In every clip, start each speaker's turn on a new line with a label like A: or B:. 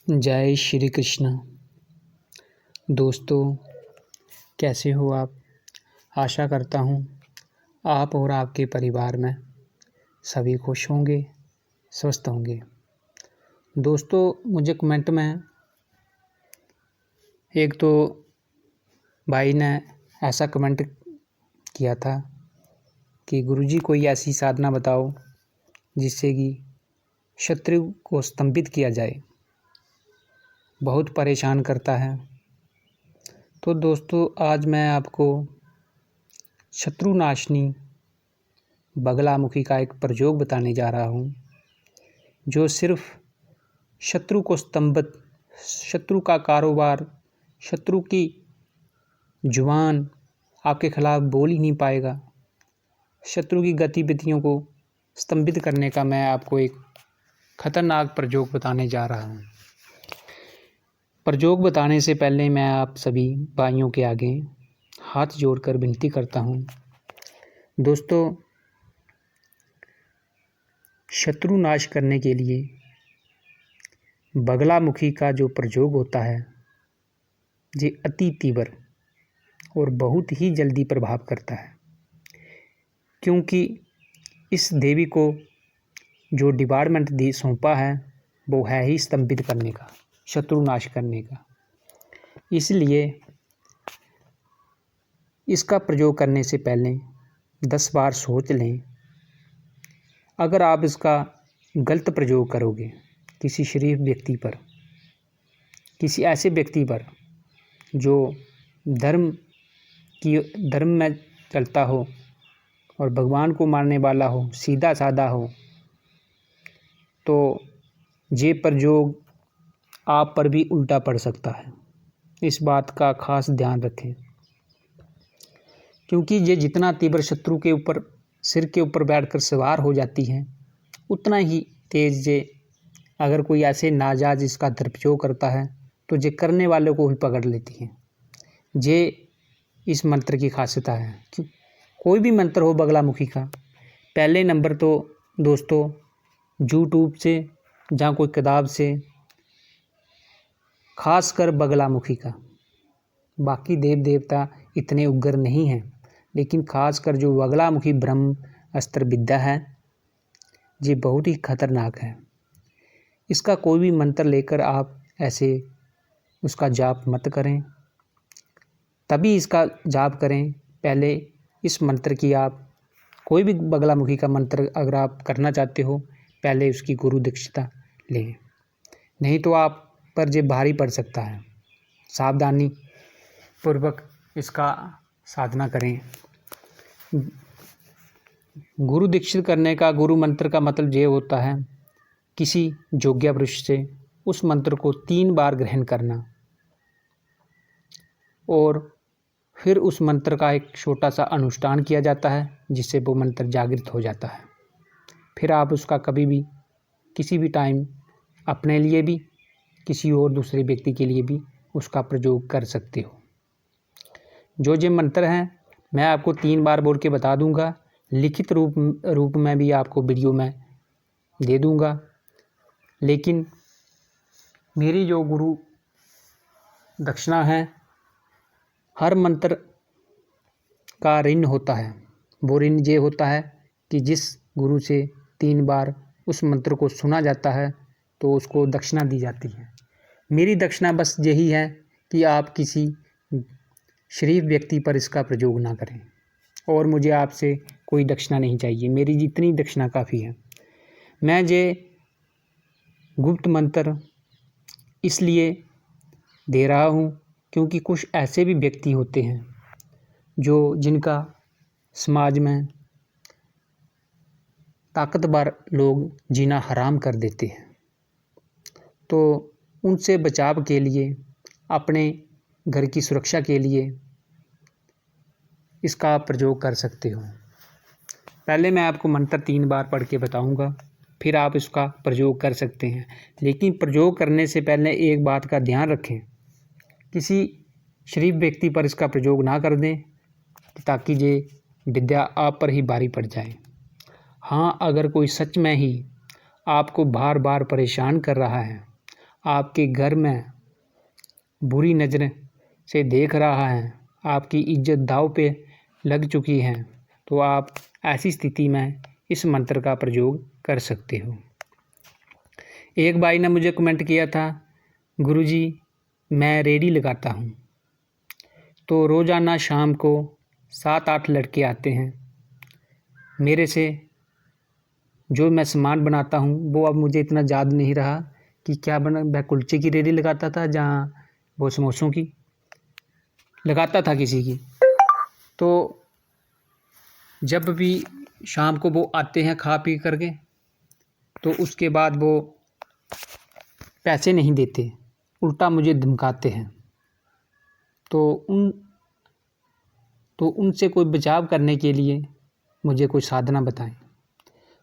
A: जय श्री कृष्ण। दोस्तों, कैसे हो आप? आशा करता हूँ आप और आपके परिवार में सभी खुश होंगे, स्वस्थ होंगे। दोस्तों, मुझे कमेंट में एक तो भाई ने ऐसा कमेंट किया था कि गुरुजी कोई ऐसी साधना बताओ जिससे कि शत्रु को स्तंभित किया जाए, बहुत परेशान करता है। तो दोस्तों, आज मैं आपको शत्रुनाशनी बगलामुखी का एक प्रयोग बताने जा रहा हूँ, जो सिर्फ शत्रु को स्तंभित, शत्रु का कारोबार, शत्रु की जुबान आपके खिलाफ बोल ही नहीं पाएगा, शत्रु की गतिविधियों को स्तंभित करने का मैं आपको एक खतरनाक प्रयोग बताने जा रहा हूँ। प्रयोग बताने से पहले मैं आप सभी भाइयों के आगे हाथ जोड़कर विनती करता हूँ। दोस्तों, शत्रु नाश करने के लिए बगलामुखी का जो प्रयोग होता है, ये अति तीव्र और बहुत ही जल्दी प्रभाव करता है, क्योंकि इस देवी को जो डिपार्टमेंट सौंपा है वो है ही स्तंभित करने का, शत्रु नाश करने का। इसलिए इसका प्रयोग करने से पहले 10 बार सोच लें। अगर आप इसका गलत प्रयोग करोगे किसी शरीफ व्यक्ति पर, किसी ऐसे व्यक्ति पर जो धर्म में चलता हो और भगवान को मानने वाला हो, सीधा साधा हो, तो ये प्रयोग आप पर भी उल्टा पड़ सकता है। इस बात का खास ध्यान रखें, क्योंकि ये जितना तीव्र शत्रु के ऊपर, सिर के ऊपर बैठकर सवार हो जाती हैं, उतना ही तेज ये अगर कोई ऐसे नाजायज इसका दुरुपयोग करता है तो ये करने वाले को भी पकड़ लेती हैं। ये इस मंत्र की खासियत है कि कोई भी मंत्र हो बगलामुखी का, पहले नंबर तो दोस्तों यूट्यूब से या कोई किताब से, खासकर बगलामुखी का। बाकी देव देवता इतने उग्र नहीं हैं, लेकिन खासकर जो बगलामुखी ब्रह्म अस्त्र विद्या है, ये बहुत ही खतरनाक है। इसका कोई भी मंत्र लेकर आप ऐसे उसका जाप मत करें, तभी इसका जाप करें। पहले इस मंत्र की आप कोई भी बगलामुखी का मंत्र अगर आप करना चाहते हो, पहले उसकी गुरु दीक्षिता लें, नहीं तो आप पर ये भारी पड़ सकता है। सावधानी पूर्वक इसका साधना करें। गुरु दीक्षित करने का, गुरु मंत्र का मतलब ये होता है किसी योग्य पुरुष से उस मंत्र को 3 बार ग्रहण करना और फिर उस मंत्र का एक छोटा सा अनुष्ठान किया जाता है, जिससे वो मंत्र जागृत हो जाता है। फिर आप उसका कभी भी किसी भी टाइम अपने लिए भी, किसी और दूसरे व्यक्ति के लिए भी उसका प्रयोग कर सकते हो। जो ये मंत्र हैं मैं आपको 3 बार बोल के बता दूंगा, लिखित रूप में भी आपको वीडियो में दे दूंगा। लेकिन मेरी जो गुरु दक्षिणा है, हर मंत्र का ऋण होता है। वो ऋण ये होता है कि जिस गुरु से 3 बार उस मंत्र को सुना जाता है तो उसको दक्षिणा दी जाती है। मेरी दक्षिणा बस यही है कि आप किसी शरीफ व्यक्ति पर इसका प्रयोग ना करें, और मुझे आपसे कोई दक्षिणा नहीं चाहिए। मेरी जितनी दक्षिणा काफ़ी है। मैं ये गुप्त मंत्र इसलिए दे रहा हूँ क्योंकि कुछ ऐसे भी व्यक्ति होते हैं जिनका समाज में ताकतवर लोग जीना हराम कर देते हैं। तो उनसे बचाव के लिए, अपने घर की सुरक्षा के लिए इसका प्रयोग कर सकते हो। पहले मैं आपको मंत्र 3 बार पढ़ के बताऊंगा, फिर आप इसका प्रयोग कर सकते हैं। लेकिन प्रयोग करने से पहले एक बात का ध्यान रखें, किसी शरीफ व्यक्ति पर इसका प्रयोग ना कर दें, ताकि ये विद्या आप पर ही भारी पड़ जाए। हाँ, अगर कोई सच में ही आपको बार बार परेशान कर रहा है, आपके घर में बुरी नज़र से देख रहा है, आपकी इज्जत दांव पे लग चुकी है, तो आप ऐसी स्थिति में इस मंत्र का प्रयोग कर सकते हो। एक भाई ने मुझे कमेंट किया था, गुरुजी मैं रेडी लगाता हूँ, तो रोज़ाना शाम को 7-8 लड़के आते हैं, मेरे से जो मैं सामान बनाता हूँ वो अब मुझे इतना याद नहीं रहा कि क्या बना। मैं कुलचे की रेडी लगाता था, जहाँ वो समोसों की लगाता था किसी की। तो जब भी शाम को वो आते हैं खा पी करके, तो उसके बाद वो पैसे नहीं देते, उल्टा मुझे धमकाते हैं। तो उनसे कोई बचाव करने के लिए मुझे कोई साधना बताएं।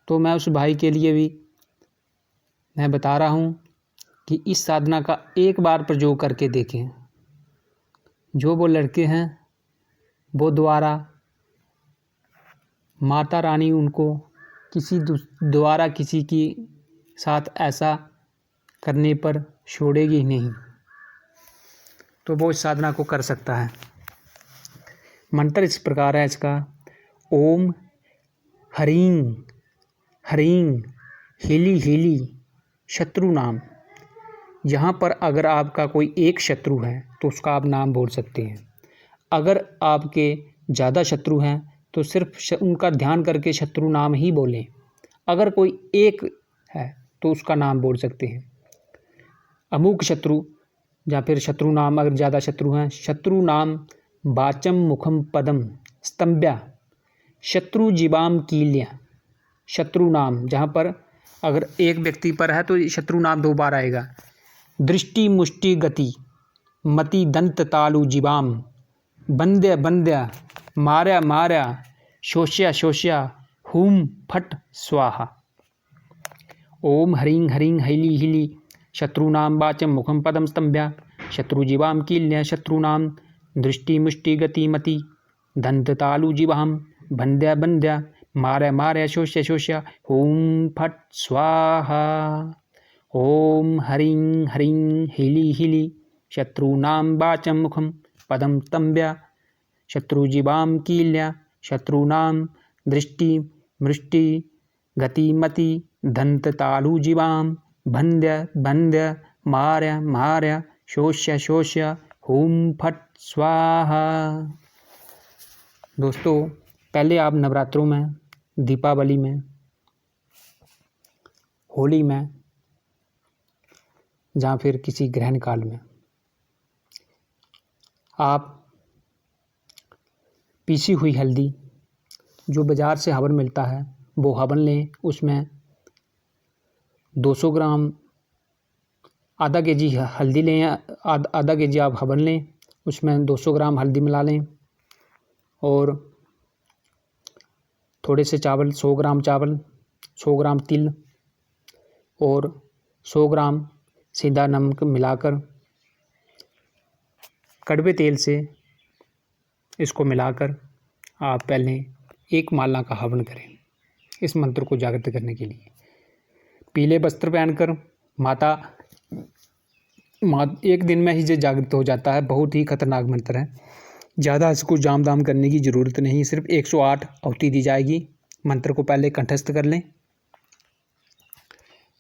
A: तो मैं उस भाई के लिए भी मैं बता रहा हूँ कि इस साधना का एक बार प्रयोग करके देखें। जो वो लड़के हैं वो द्वारा माता रानी उनको किसी की साथ ऐसा करने पर छोड़ेगी ही नहीं, तो वो इस साधना को कर सकता है। मंत्र इस प्रकार है इसका, ओम ह्रीं ह्रीं हीली हीली शत्रु नाम। यहाँ पर अगर आपका कोई एक शत्रु है तो उसका आप नाम बोल सकते हैं। अगर आपके ज़्यादा शत्रु हैं तो सिर्फ उनका ध्यान करके शत्रु नाम ही बोलें। अगर कोई एक है तो उसका नाम बोल सकते हैं। अमुक शत्रु या फिर शत्रु नाम, अगर ज़्यादा शत्रु हैं, शत्रु नाम वाचम मुखम पदम स्तंभ्या शत्रु जीवाम कील्या। शत्रु नाम जहाँ पर अगर एक व्यक्ति पर है तो शत्रु नाम 2 बार आएगा। दृष्टि मुष्टि गति मति दंत तालु जीवाम बंद्य बंद्य मार्या मार्या शोष्या शोष्या हुम फट स्वाहा। ओम ह्रीं ह्रीं हैली हिली शत्रुनाम वाचम मुखम पदम स्तंभ्या शत्रुजीवाम कील्य शत्रुनाम दृष्टि मुष्टि गति मति दंत तालु जीवाम बंद्या बंद्या मार्या मार्या शोष्या शोष्या हुम फट स्वाहा। ओम ह्रीं ह्रीं हिली हिली शत्रुनाम वाचम मुखम पदम स्तंभ्या शत्रुजीवाम कील्या शत्रुनाम दृष्टि मृष्टि गतिमति दंत तालु जीवाम बंद्य बंद्य मार्या मार्या शोष्य शोष्य हुम फट स्वाहा। दोस्तों, पहले आप नवरात्रों में, दीपावली में, होली में या फिर किसी ग्रहण काल में आप पीसी हुई हल्दी, जो बाज़ार से हवन मिलता है, वो हवन लें। उसमें 200 ग्राम, आधा केजी हल्दी लें, आधा केजी आप हवन लें, उसमें 200 ग्राम हल्दी मिला लें और थोड़े से चावल, 100 ग्राम चावल, 100 ग्राम तिल और 100 ग्राम सीधा नमक मिलाकर कड़वे तेल से इसको मिलाकर आप पहले एक माला का हवन करें इस मंत्र को जागृत करने के लिए। पीले वस्त्र पहनकर माता एक दिन में ही ये जागृत हो जाता है। बहुत ही खतरनाक मंत्र है, ज़्यादा इसको जाम दाम करने की ज़रूरत नहीं। सिर्फ 108 आहुति दी जाएगी। मंत्र को पहले कंठस्थ कर लें।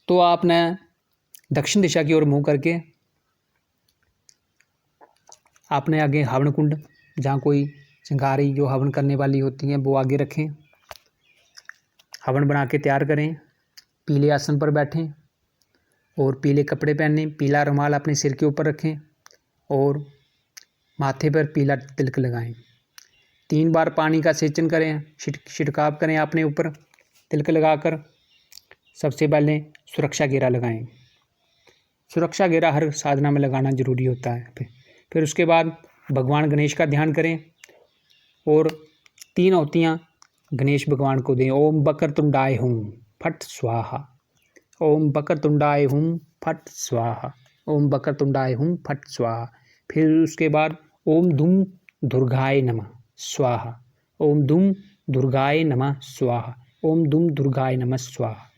A: तो आपने दक्षिण दिशा की ओर मुँह करके आपने आगे हवन कुंड, जहाँ कोई चिंगारी जो हवन करने वाली होती हैं वो आगे रखें। हवन बना के तैयार करें। पीले आसन पर बैठें और पीले कपड़े पहनें। पीला रुमाल अपने सिर के ऊपर रखें और माथे पर पीला तिलक लगाएं। 3 बार पानी का सेचन करें, छिड़काव करें अपने ऊपर तिलक लगाकर। सबसे पहले सुरक्षा घेरा लगाएं। सुरक्षा घेरा हर साधना में लगाना जरूरी होता है। फिर उसके बाद भगवान गणेश का ध्यान करें और 3 आहुतियाँ गणेश भगवान को दें। ओम वक्रतुंडाय हुम फट स्वाहा। ओम वक्रतुंडाय हुम फट स्वाहा। ओम वक्रतुंडाय हुम फट स्वाहा। फिर उसके बाद ओम धूम दुर्गाय नमः स्वाहा। ओम धूम दुर्गाय नमः स्वाहा। ओम धूम दुर्गाय नमः स्वाहा।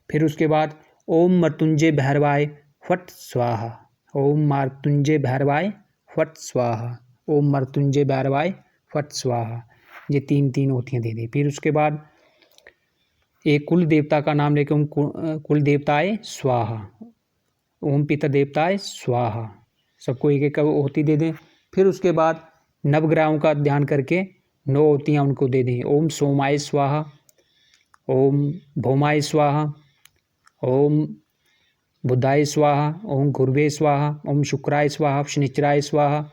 A: फिर उसके बाद ओम मृत्युंजय भैरवाय फट स्वाहा। ओम मृत्युंजय भैरवाय फट स्वाहा। ओम मृत्युंजय भैरवाय फट स्वाहा। ये 3 ओतियाँ दे दें। फिर उसके बाद एक कुल देवता का नाम लेके ओम कुल देवताय स्वाहा, ओम पितर देवताय स्वाहा, सबको एक एक ओती दे दें। फिर उसके बाद नवग्रहों का ध्यान करके 9 ओतियाँ उनको दे दें। ओम सोमाय स्वाहा, ओम भौमाय स्वाहा, ओम बुधाय स्वाहा, ओम गुरुवे स्वाहा, ओम शुक्राय स्वाहा, शनिचराय स्वाहा,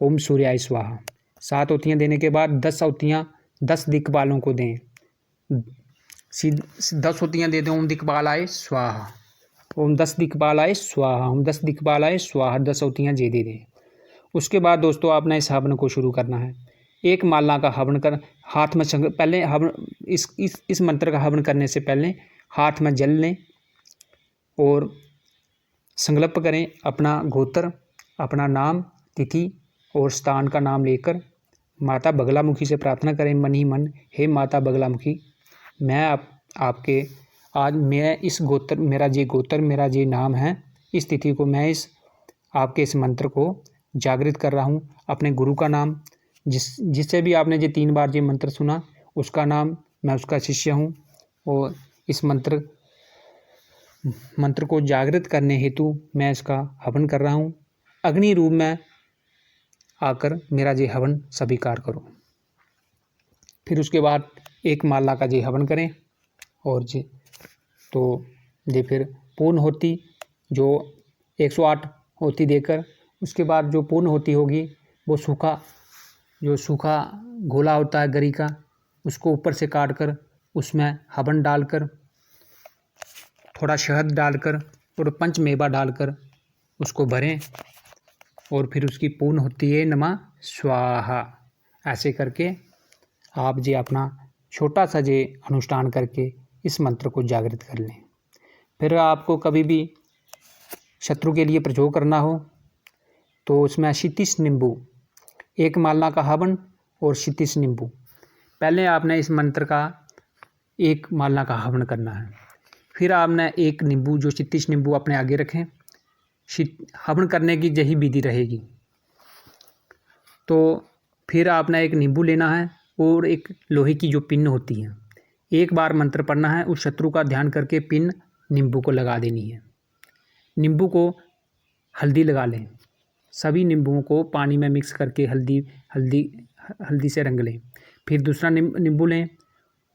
A: ओम सूर्याय स्वाहा। 7 ओतियाँ देने के बाद 10 ओतियाँ 10 दिक्पालों को दें। 10 ओतियाँ दे दें। ओम दिक्पालाय स्वाहा, ओम 10 दिक्पालाय स्वाहा, ओम 10 दिक्पालाय स्वाहा, 10 ओतियाँ जे दे दें। उसके बाद दोस्तों आपने इस हवन को शुरू करना है। एक माला का हवन कर हाथ में पहले हवन इस मंत्र का हवन करने से पहले हाथ में जल लें और संकल्प करें अपना गोत्र, अपना नाम, तिथि और स्थान का नाम लेकर माता बगलामुखी से प्रार्थना करें मन ही मन, हे माता बगलामुखी, मैं आपके आज मैं इस गोत्र मेरा जे नाम है, इस तिथि को मैं आपके इस मंत्र को जागृत कर रहा हूँ। अपने गुरु का नाम, जिससे भी आपने ये 3 बार ये मंत्र सुना उसका नाम, मैं उसका शिष्य हूँ और इस मंत्र को जागृत करने हेतु मैं इसका हवन कर रहा हूँ। अग्नि रूप में आकर मेरा ये हवन स्वीकार करो। फिर उसके बाद एक माला का ये हवन करें और ये फिर पूर्ण होती जो 108 होती देकर उसके बाद जो पूर्ण होती होगी वो सूखा गोला होता है गरी का, उसको ऊपर से काट कर उसमें हवन डालकर थोड़ा शहद डालकर और पंचमेवा डालकर उसको भरें और फिर उसकी पूर्ण होती है नमः स्वाहा। ऐसे करके आप जी अपना छोटा सा जे अनुष्ठान करके इस मंत्र को जागृत कर लें। फिर आपको कभी भी शत्रु के लिए प्रयोग करना हो तो उसमें 36 नींबू, एक माला का हवन और 36 नींबू। पहले आपने इस मंत्र का एक माला का हवन करना है। फिर आपने एक नींबू जो 36 नींबू अपने आगे रखें। हवन करने की यही विधि रहेगी। तो फिर आपने एक नींबू लेना है और एक लोहे की जो पिन होती है, एक बार मंत्र पढ़ना है, उस शत्रु का ध्यान करके पिन नींबू को लगा देनी है। नींबू को हल्दी लगा लें, सभी नींबुओं को पानी में मिक्स करके हल्दी से रंग लें। फिर दूसरा नींबू लें,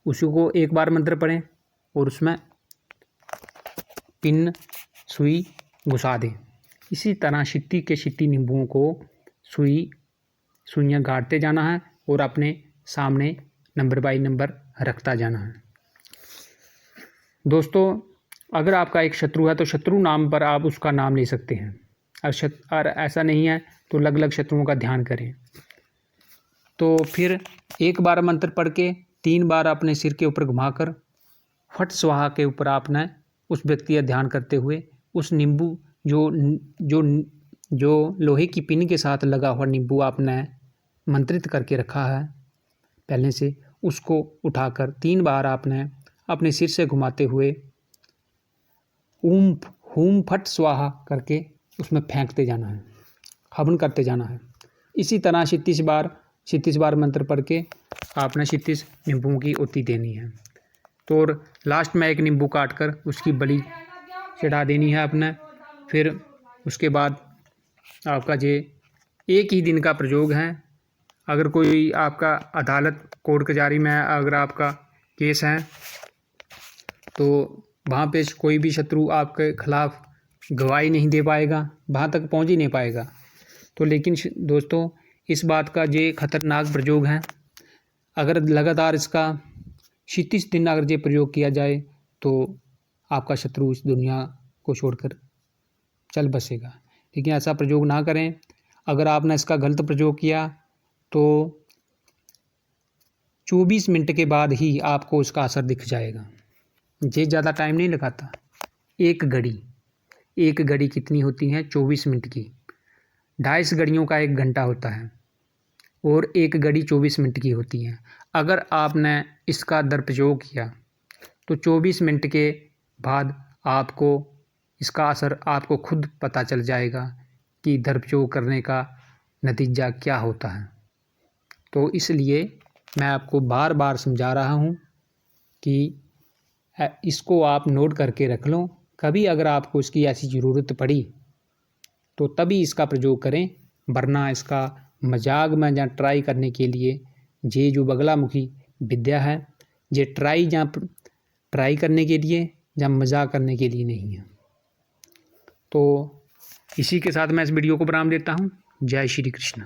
A: उसी को एक बार मंत्र पढ़ें और उसमें पिन सुई घुसा दें। इसी तरह छिट्टी नींबुओं को सुइयाँ गाड़ते जाना है और अपने सामने नंबर बाई नंबर रखता जाना है। दोस्तों अगर आपका एक शत्रु है तो शत्रु नाम पर आप उसका नाम ले सकते हैं, और ऐसा नहीं है तो अलग अलग शत्रुओं का ध्यान करें। तो फिर एक बार मंत्र पढ़ के 3 बार अपने सिर के ऊपर घुमाकर फट स्वाहा के ऊपर आपने उस व्यक्ति का ध्यान करते हुए उस नींबू जो लोहे की पिन के साथ लगा हुआ नींबू आपने मंत्रित करके रखा है पहले से, उसको उठाकर 3 बार आपने अपने सिर से घुमाते हुए ऊम हूम फट स्वाहा करके उसमें फेंकते जाना है, हवन करते जाना है। इसी तरह 36 बार मंत्र पढ़ के आपने 36 नींबुओं की ओती देनी है। तो और लास्ट में एक नींबू काट कर उसकी बलि चढ़ा देनी है आपने। फिर उसके बाद आपका ये एक ही दिन का प्रयोग है। अगर कोई आपका अदालत कोर्ट कचहरी में अगर आपका केस है तो वहाँ पे कोई भी शत्रु आपके खिलाफ गवाही नहीं दे पाएगा, वहाँ तक पहुँच ही नहीं पाएगा। तो लेकिन दोस्तों इस बात का ये खतरनाक प्रयोग है, अगर लगातार इसका 36 दिन अगर ये प्रयोग किया जाए तो आपका शत्रु इस दुनिया को छोड़कर चल बसेगा। लेकिन ऐसा प्रयोग ना करें। अगर आपने इसका गलत प्रयोग किया तो 24 मिनट के बाद ही आपको इसका असर दिख जाएगा। ये ज़्यादा टाइम नहीं लगाता। एक घड़ी कितनी होती है? 24 मिनट की। 2.5 घड़ियों का 1 घंटा होता है और एक घड़ी 24 मिनट की होती है। अगर आपने इसका दुरुपयोग किया तो 24 मिनट के बाद आपको इसका असर आपको खुद पता चल जाएगा कि इधर प्रयोग करने का नतीजा क्या होता है। तो इसलिए मैं आपको बार बार समझा रहा हूँ कि इसको आप नोट करके रख लो। कभी अगर आपको इसकी ऐसी ज़रूरत पड़ी तो तभी इसका प्रयोग करें, वरना इसका मजाक में या ट्राई करने के लिए ये जो बगलामुखी विद्या है ये ट्राई करने के लिए या मजाक करने के लिए नहीं है। तो इसी के साथ मैं इस वीडियो को विराम देता हूँ। जय श्री कृष्ण।